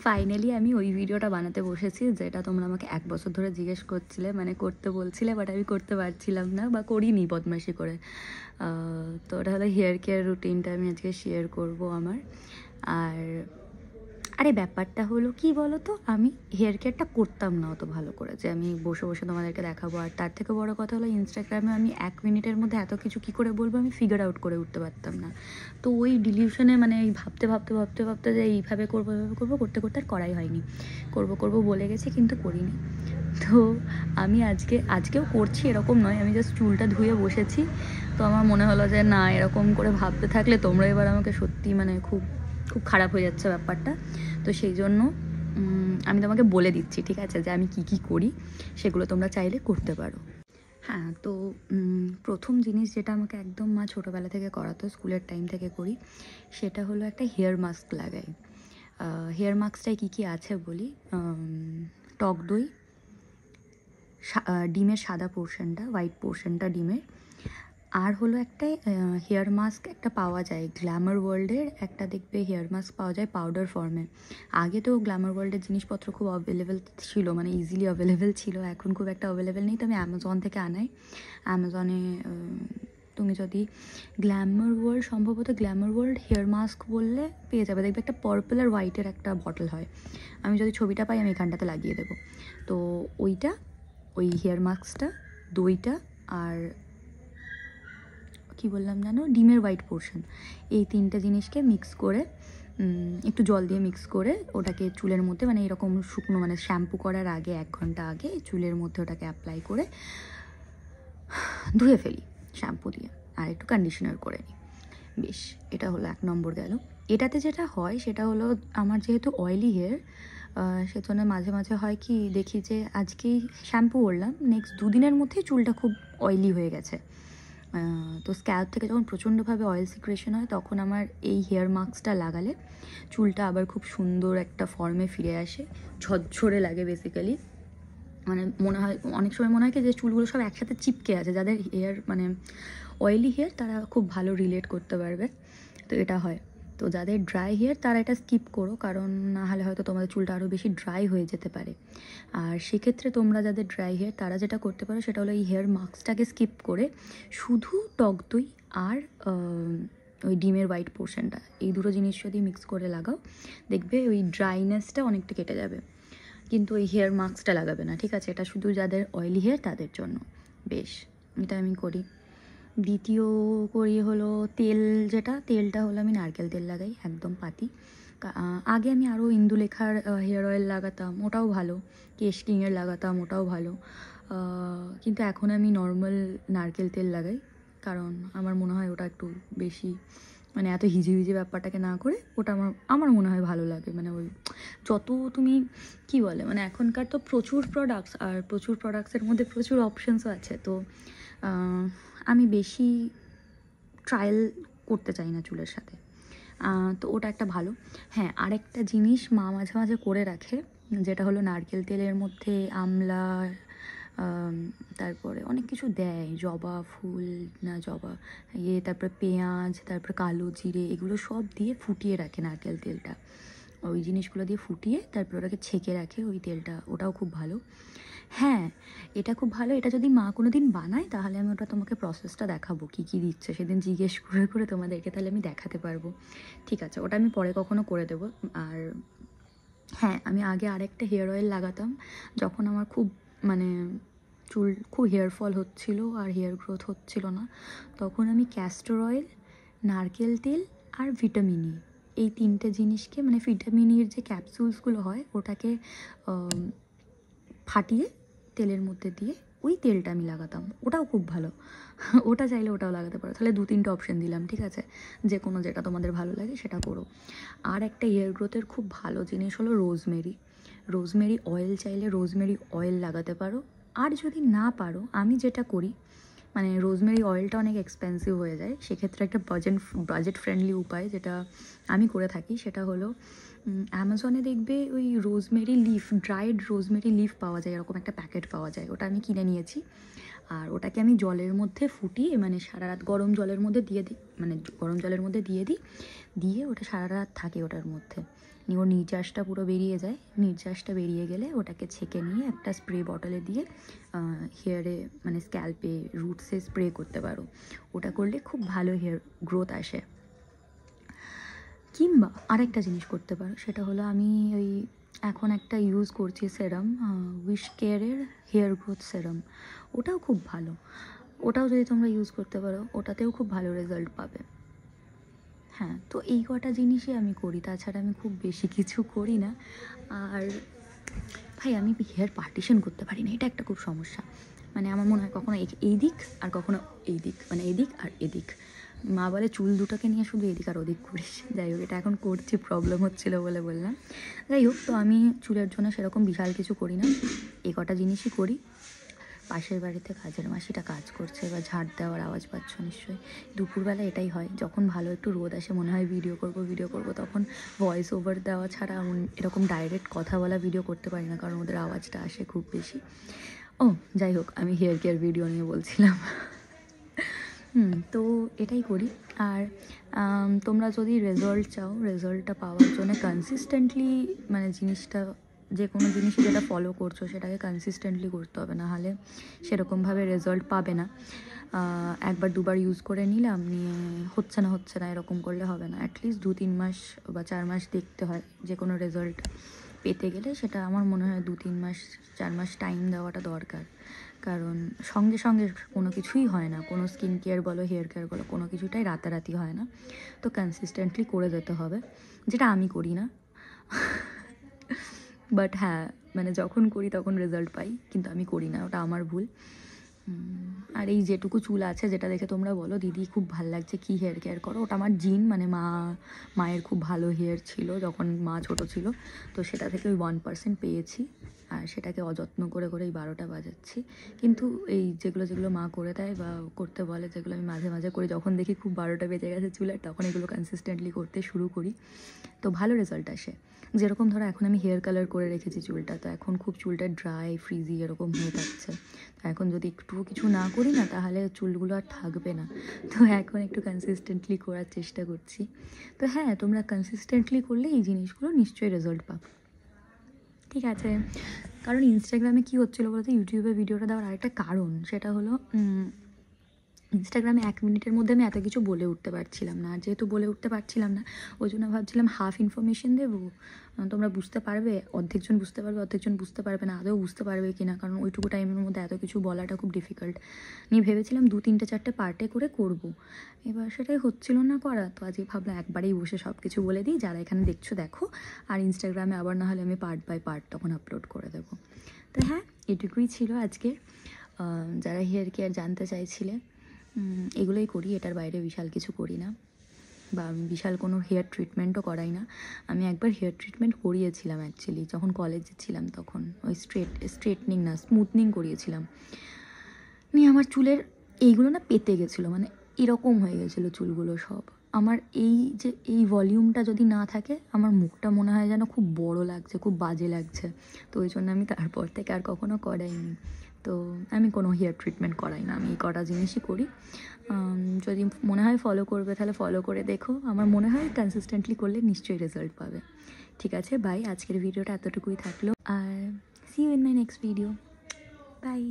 Finally আমি ওই ভিডিওটা বানাতে বসেছি যেটা তোমরা আমাকে 1 বছর ধরে জিজ্ঞেস করছিলে, মানে করতে বলছিলে, বাট আমি করতে পারছিলাম না বা করিনি বদমাইশি করে। তো ওটা হলো হেয়ার কেয়ার রুটিনটা আমি আজকে শেয়ার করব আমার। আর আরে ব্যাপারটা হলো কি বলো তো, আমি হেয়ার কেয়ারটা করতাম না অত ভালো করে যে আমি বসে বসে তোমাদেরকে দেখাবো। আর তার থেকে বড় কথা হলো ইনস্টাগ্রামে আমি 1 মিনিটের মধ্যে এত কিছু কী করে বলবো আমি ফিগার আউট করে উঠতে পারতাম না। তো ওই ডিলিউশনে মানে এই ভাবতে ভাবতে ভাবতে ভাবতে যে এইভাবে করবো এইভাবে করবো করতে করতে আর করাই হয়নি। করবো করবো বলে গেছি কিন্তু করিনি। তো আমি আজকেও করছি এরকম নয়, আমি জাস্ট চুলটা ধুয়ে বসেছি। তো আমার মনে হলো যে না, এরকম করে ভাবতে থাকলে তোমরা এবার আমাকে সত্যি মানে খুব খুব খারাপ হয়ে যাচ্ছে ব্যাপারটা। তো সেই জন্য আমি তোমাকে বলে দিচ্ছি, ঠিক আছে, যে আমি কি কি করি সেগুলো তোমরা চাইলে করতে পারো। হ্যাঁ, তো প্রথম জিনিস যেটা আমাকে একদম মা ছোটোবেলা থেকে করাতো, স্কুলের টাইম থেকে করি, সেটা হলো একটা হেয়ার মাস্ক লাগাই। হেয়ার মাস্কটায় কী কী আছে বলি। টক দই, ডিমের সাদা পোর্শনটা, হোয়াইট পোর্শনটা ডিমের। আর হলো একটা হেয়ার মাস্ক একটা পাওয়া যায় গ্ল্যামার ওয়ার্ল্ডের, একটা দেখবে হেয়ার মাস্ক পাওয়া যায় পাউডার ফর্মে। আগে তো গ্ল্যামার ওয়ার্ল্ডের জিনিসপত্র খুব অ্যাভেলেবেল ছিল, মানে ইজিলি অ্যাভেলেবেল ছিল, এখন খুব একটা অ্যাভেলেবেল নেই। তো আমি অ্যামাজন থেকে আনাই। অ্যামাজনে তুমি যদি গ্ল্যামার ওয়ার্ল্ড, সম্ভবত গ্ল্যামার ওয়ার্ল্ড হেয়ার মাস্ক বললে পেয়ে যাবে, দেখবে একটা পার্পল আর হোয়াইটের একটা বটল হয়। আমি যদি ছবিটা পাই আমি এখানটাতে লাগিয়ে দেবো। তো ওইটা, ওই হেয়ার মাস্কটা, দইটা, আর কি বললাম জানো, ডিমের হোয়াইট পোর্শন, এই তিনটে জিনিসকে মিক্স করে একটু জল দিয়ে মিক্স করে ওটাকে চুলের মধ্যে, মানে এরকম শুকনো, মানে শ্যাম্পু করার আগে 1 ঘন্টা আগে চুলের মধ্যে ওটাকে অ্যাপ্লাই করে ধুয়ে ফেলি শ্যাম্পু দিয়ে, আর একটু কন্ডিশনার করে নিই। বেশ, এটা হলো 1 নম্বর গেল। এটাতে যেটা হয় সেটা হলো, আমার যেহেতু অয়েলি হেয়ার, সেজন্য মাঝে মাঝে হয় কি দেখি যে আজকেই শ্যাম্পু করলাম, নেক্সট 2 দিনের মধ্যেই চুলটা খুব অয়েলি হয়ে গেছে। তো স্ক্যাল্প থেকে যখন প্রচণ্ডভাবে অয়েল সিক্রেশন হয় তখন আমার এই হেয়ার মাস্কটা লাগালে চুলটা আবার খুব সুন্দর একটা ফর্মে ফিরে আসে, ঝরঝরে লাগে বেসিক্যালি। মানে মনে হয় অনেক সময় মনে হয় কি যে চুলগুলো সব একসাথে চিপকে আছে, যাদের হেয়ার মানে অয়েলি হেয়ার তারা খুব ভালো রিলেট করতে পারবে। তো এটা হয়। তো যাদের ড্রাই হেয়ার তারা এটা স্কিপ করো, কারণ না হলে হয়তো তোমাদের চুলটা আরও বেশি ড্রাই হয়ে যেতে পারে। আর সেক্ষেত্রে তোমরা যাদের ড্রাই হেয়ার তারা যেটা করতে পারো সেটা হলো এই হেয়ার মাস্কটাকে স্কিপ করে শুধু টক দই আর ওই ডিমের হোয়াইট পোর্শনটা, এই দুটো জিনিস যদি মিক্স করে লাগাও দেখবে ওই ড্রাইনেসটা অনেকটা কেটে যাবে। কিন্তু ওই হেয়ার মাস্কটা লাগাবে না, ঠিক আছে? এটা শুধু যাদের অয়েলি হেয়ার তাদের জন্য। বেশ, এটা আমি করি। দ্বিতীয় করি হলো তেল, যেটা তেলটা হলো আমি নারকেল তেল লাগাই, একদম পাতি। আগে আমি আরও ইন্দুলেখার হেয়ার অয়েল লাগাতাম, ওটাও ভালো। কেশ কিংয়ের লাগাতাম, ওটাও ভালো। কিন্তু এখন আমি নর্মাল নারকেল তেল লাগাই, কারণ আমার মনে হয় ওটা একটু বেশি, মানে এত হিজিবিজি ব্যাপারটাকে না করে ওটা আমার আমার মনে হয় ভালো লাগে। মানে ওই যত তুমি কি বলে, মানে এখনকার তো প্রচুর প্রোডাক্টস, আর প্রচুর প্রোডাক্টসের মধ্যে প্রচুর অপশানসও আছে। তো আমি বেশি ট্রায়াল করতে চাই না চুলের সাথে। তো ওটা একটা ভালো। হ্যাঁ, আরেকটা জিনিস মা মাঝে মাঝে করে রাখে, যেটা হলো নারকেল তেলের মধ্যে আমলা, তারপরে অনেক কিছু দেয়, জবা ফুল, না জবা তারপরে পেঁয়াজ, তারপরে কালো জিরে, এগুলো সব দিয়ে ফুটিয়ে রাখে নারকেল তেলটা। ওই জিনিসগুলো দিয়ে ফুটিয়ে তারপরে ওটাকে ছেঁকে রাখে ওই তেলটা, ওটাও খুব ভালো। হ্যাঁ, এটা খুব ভালো। এটা যদি মা কোনো দিন বানায় তাহলে আমি ওটা তোমাকে প্রসেসটা দেখাবো, কী কী দিচ্ছে সেদিন জিজ্ঞেস করে করে তোমাদেরকে তাহলে আমি দেখাতে পারবো। ঠিক আছে, ওটা আমি পরে কখনো করে দেবো। আর হ্যাঁ, আমি আগে আরেকটা হেয়ার অয়েল লাগাতাম যখন আমার খুব মানে চুল খুব হেয়ার ফল হচ্ছিলো আর হেয়ার গ্রোথ হচ্ছিল না, তখন আমি ক্যাস্টর অয়েল, নারকেল তেল আর ভিটামিন ই, এই তিনটে জিনিসকে, মানে ভিটামিন ইর যে ক্যাপসুলসগুলো হয় ওটাকে ফাটিয়ে তেলের মধ্যে দিয়ে ওই তেলটা আমি লাগাতাম, ওটাও খুব ভালো। ওটা চাইলে ওটাও লাগাতে পারো। তাহলে 2-3টে অপশান দিলাম, ঠিক আছে? যে কোনো যেটা তোমাদের ভালো লাগে সেটা করো। আর একটা হেয়ার গ্রোথের খুব ভালো জিনিস হলো রোজমেরি। রোজমেরি অয়েল চাইলে রোজমেরি অয়েল লাগাতে পারো। আর যদি না পারো, আমি যেটা করি, মানে রোজমেরি অয়েলটা অনেক এক্সপেন্সিভ হয়ে যায়, সেক্ষেত্রে একটা বাজেট ফ্রেন্ডলি উপায় যেটা আমি করে থাকি সেটা হলো অ্যামাজনে দেখবে ওই rosemary leaf, dried rosemary leaf পাওয়া যায়, এরকম একটা প্যাকেট পাওয়া যায়, ওটা আমি কিনে নিয়েছি। আর ওটাকে আমি জলের মধ্যে ফুটিয়ে, মানে সারা রাত গরম জলের মধ্যে দিয়ে দিই, মানে গরম জলের মধ্যে দিয়ে দিই, দিয়ে ওটা সারা রাত থাকে ওটার মধ্যে, নিয়ে ওর নির্যাসটা পুরো বেরিয়ে যায়। নির্যাসটা বেরিয়ে গেলে ওটাকে ছেঁকে নিয়ে একটা স্প্রে বটলে দিয়ে হেয়ারে মানে স্ক্যাল্পে রুটসে স্প্রে করতে পারো। ওটা করলে খুব ভালো হেয়ার গ্রোথ আসে। কিংবা আরেকটা জিনিস করতে পারো, সেটা হলো আমি ওই এখন একটা ইউজ করছি সেরাম, উইশ কেয়ারের হেয়ার গ্রোথ সেরাম। ওটাও খুব ভালো, ওটাও যদি তোমরা ইউজ করতে পারো ওটাতেও খুব ভালো রেজাল্ট পাবে। হ্যাঁ, তো এই কটা জিনিসই আমি করি, তাছাড়া আমি খুব বেশি কিছু করি না। আর ভাই আমি হেয়ার পার্টিশন করতে পারি না, এটা একটা খুব সমস্যা। মানে আমার মনে হয় কখনো এই দিক আর কখনো এই দিক, মানে এদিক আর এদিক। মা বলে চুল দুটোকে নিয়ে শুধু এদিক আর ওদিক করিস। যাই হোক, এটা এখন করছি, প্রবলেম হচ্ছিলো বলে বললাম। যাই হোক, তো আমি চুলের জন্য সেরকম বিশাল কিছু করি না, এই কটা জিনিসই করি। পাশের বাড়িতে কাজের মাসিটা কাজ করছে, এবার ঝাড় দেওয়ার আওয়াজ পাচ্ছ নিশ্চয়ই। দুপুরবেলা এটাই হয়, যখন ভালো একটু রোদ আসে, মনে হয় ভিডিও করব, তখন ভয়েস ওভার দেওয়া ছাড়া এরকম ডাইরেক্ট কথা বলা ভিডিও করতে পারি না, কারণ ওদের আওয়াজটা আসে খুব বেশি। ও যাই হোক, আমি হেয়ার কেয়ার ভিডিও নিয়ে বলছিলাম। তো এটাই করি। আর তোমরা যদি রেজাল্ট চাও, রেজাল্টটা পাওয়ার জন্য কনসিস্টেন্টলি মানে জিনিসটা, যে কোনো জিনিসই যেটা ফলো করছো সেটাকে কনসিস্টেন্টলি করতে হবে, না হলে সেরকমভাবে রেজাল্ট পাবে না। একবার দুবার ইউজ করে নিলাম, নিয়ে হচ্ছে না এরকম করলে হবে না। অ্যাটলিস্ট 2-3 মাস বা 4 মাস দেখতে হয় যে কোনো রেজাল্ট পেতে গেলে। সেটা আমার মনে হয় 2-3 মাস 4 মাস টাইম দেওয়াটা দরকার, কারণ সঙ্গে সঙ্গে কোনো কিছুই হয় না। কোনো স্কিন কেয়ার বলো, হেয়ার কেয়ার বলো, কোনো কিছুটাই রাতারাতি হয় না। তো কনসিস্টেন্টলি করে যেতে হবে, যেটা আমি করি না। বাট হ্যাঁ, মানে যখন করি তখন রেজাল্ট পাই, কিন্তু আমি করি না, ওটা আমার ভুল। আর এই যেটুকু চুল আছে, যেটা দেখে তোমরা বলো দিদি খুব ভাল লাগছে, কী হেয়ার কেয়ার করো, ওটা আমার জিন। মানে মায়ের খুব ভালো হেয়ার ছিল যখন মা ছোটো ছিল, তো সেটা থেকে ওই 1% পেয়েছি, আর সেটাকে অযত্ন করে এই 12টা বাজাচ্ছি। কিন্তু এই যেগুলো মা করে দেয় বা করতে বলে, যেগুলো আমি মাঝে মাঝে করি, যখন দেখি খুব 12টা বেজে গেছে চুলের, তখন এগুলো কনসিস্টেন্টলি করতে শুরু করি, তো ভালো রেজাল্ট আসে। যেরকম ধরো এখন আমি হেয়ার কালার করে রেখেছি চুলটা, তো এখন খুব চুলটা ড্রাই ফ্রিজি এরকম হয়ে থাকছে। তো এখন যদি একটু কিছু না করি না, তাহলে চুলগুলো আর থাকবে না। তো এখন একটু কনসিস্টেন্টলি করার চেষ্টা করছি। তো হ্যাঁ, তোমরা কনসিস্টেন্টলি করলে এই জিনিসগুলো নিশ্চয়ই রেজাল্ট পাবে। ঠিক আছে, কারণ ইনস্টাগ্রামে কী হচ্ছিলো বলতে, ইউটিউবে ভিডিওটা দেওয়ার আরেকটা কারণ, সেটা হলো ইনস্টাগ্রামে 1 মিনিটের মধ্যে আমি এত কিছু বলে উঠতে পারছিলাম না। আর যেহেতু বলে উঠতে পারছিলাম না, ওই জন্য ভাবছিলাম হাফ ইনফরমেশন দেবো, তোমরা বুঝতে পারবে, অর্ধেকজন বুঝতে পারবে, অর্ধেকজন বুঝতে পারবে না, আদৌ বুঝতে পারবে কি না, কারণ ওইটুকু টাইমের মধ্যে এত কিছু বলাটা খুব ডিফিকাল্ট। নিয়ে ভেবেছিলাম 2-3-4টে পার্টে করে করব, এবার সেটাই হচ্ছিল না করা। তো আজকে ভাবলাম একবারেই বসে সব কিছু বলে দিই, যারা এখানে দেখছো দেখো, আর ইনস্টাগ্রামে আবার না হলে আমি পার্ট বাই পার্ট তখন আপলোড করে দেবো। তো হ্যাঁ, এটুকুই ছিল আজকে। যারা হেয়ার কেয়ার জানতে চাইছিলে, এগুলোই করি, এটার বাইরে বিশাল কিছু করি না, বা আমি বিশাল কোনো হেয়ার ট্রিটমেন্টও করাই না। আমি একবার হেয়ার ট্রিটমেন্ট করিয়েছিলাম অ্যাকচুয়ালি, যখন কলেজে ছিলাম, তখন ওই স্ট্রেটনিং না স্মুথনিং করিয়েছিলাম। নিয়ে আমার চুলের এইগুলো না পেতে গেছিলো, মানে এরকম হয়ে গেছিলো চুলগুলো সব। আমার এই ভলিউমটা যদি না থাকে, আমার মুখটা মনে হয় যেন খুব বড় লাগছে, খুব বাজে লাগছে। তো ওই জন্য আমি তারপর থেকে আর কখনো করাইনি। তো আমি কোনো হেয়ার ট্রিটমেন্ট করাই না, আমি এই কটা জিনিসই করি। যদি মনে হয় ফলো করবে, তাহলে ফলো করে দেখো। আমার মনে হয় কনসিস্টেন্টলি করলে নিশ্চয়ই রেজাল্ট পাবে। ঠিক আছে, বাই। আজকের ভিডিওটা এতটুকুই থাকলো, আর see you in my next video. By.